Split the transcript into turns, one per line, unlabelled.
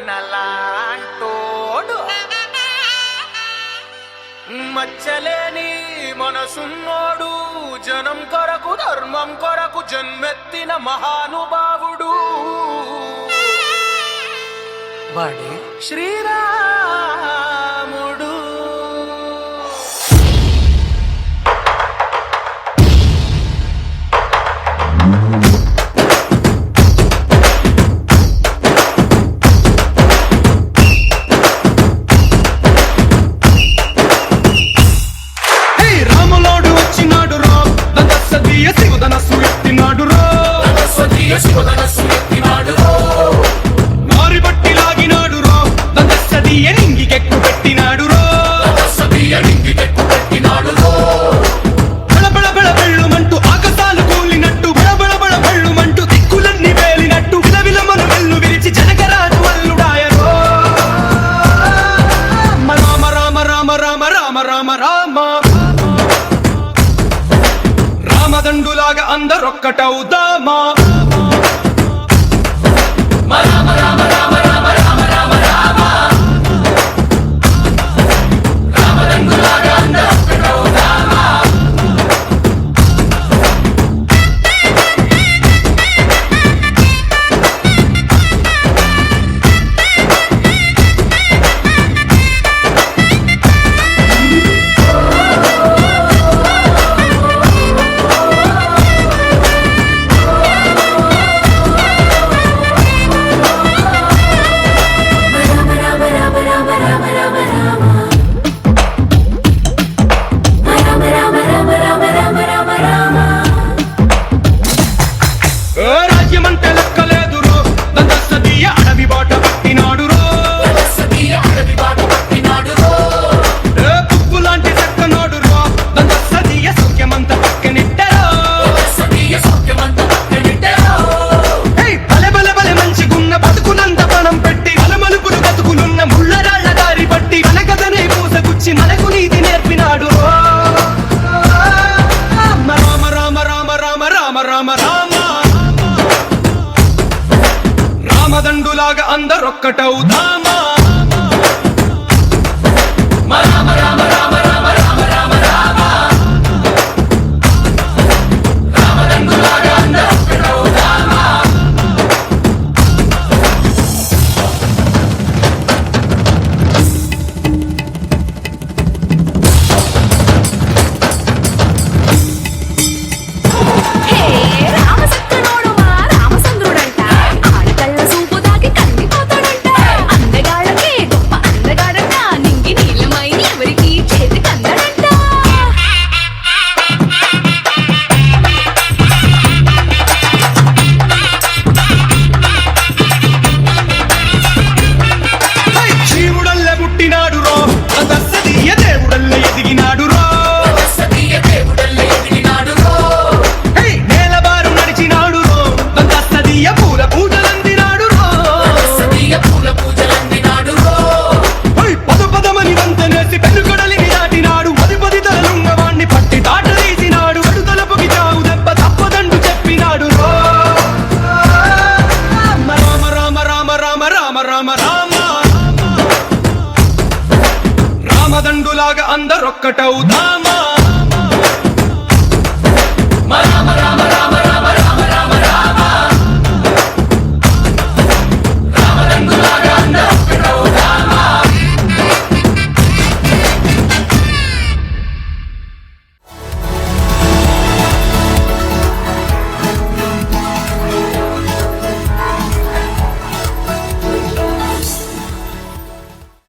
మనలాంటోడు మచ్చలేని మనసున్నోడు జనం కొరకు ధర్మం కొరకు జన్మెత్తిన మహానుభావుడు వాడే శ్రీరాముడు.
మారిబట్టి లాగినాడు రో దందసదియ నింగికెక్కు పెట్టినాడు రో బళబళ బళ బెళ్ళుమంటూ ఆకాశాలు కూలినట్టు బళబళ బళ బెళ్ళుమంటూ దిక్కులన్నీ వేలినట్టు విలవిలమను వెల్లు విరిచి జనకరాజు అల్లుడాయరో. రామ రామ రామ రామ రామ రామ రామ రామదండులాగా అందరొక్కటవుదామా. రామ రామ రామ రామ రామ రామ రామ రామదండులాగా అందరొక్కటవుదామా. రాజ్యమంటే లెక్కలేదు రో దందసదియ అడవి బాట పట్టినాడు రో. పువ్వు లాంటి చక్కనోడు రో దందసదియ సౌఖ్యమంత పక్కనిట్టరో. బలె బలె బలె మంచిగున్న బతుకునంత పణం పెట్టి బలమలుపులు బతుకులున్న ముళ్ళరాళ్ల దారి పట్టి మన కథనే పూసగుచ్చి మనకు నీతి నేర్పినాడు రో. రామ రామ రామ రామ రామ రామ రామ రామదండులాగా అందరొక్కటవుదామా. రామ రామ రామ రామ రామ రామ రామ రామదండులాగా అందరొక్కటవుదామా. రామదండులాగా అందరొక్కటవుదామా.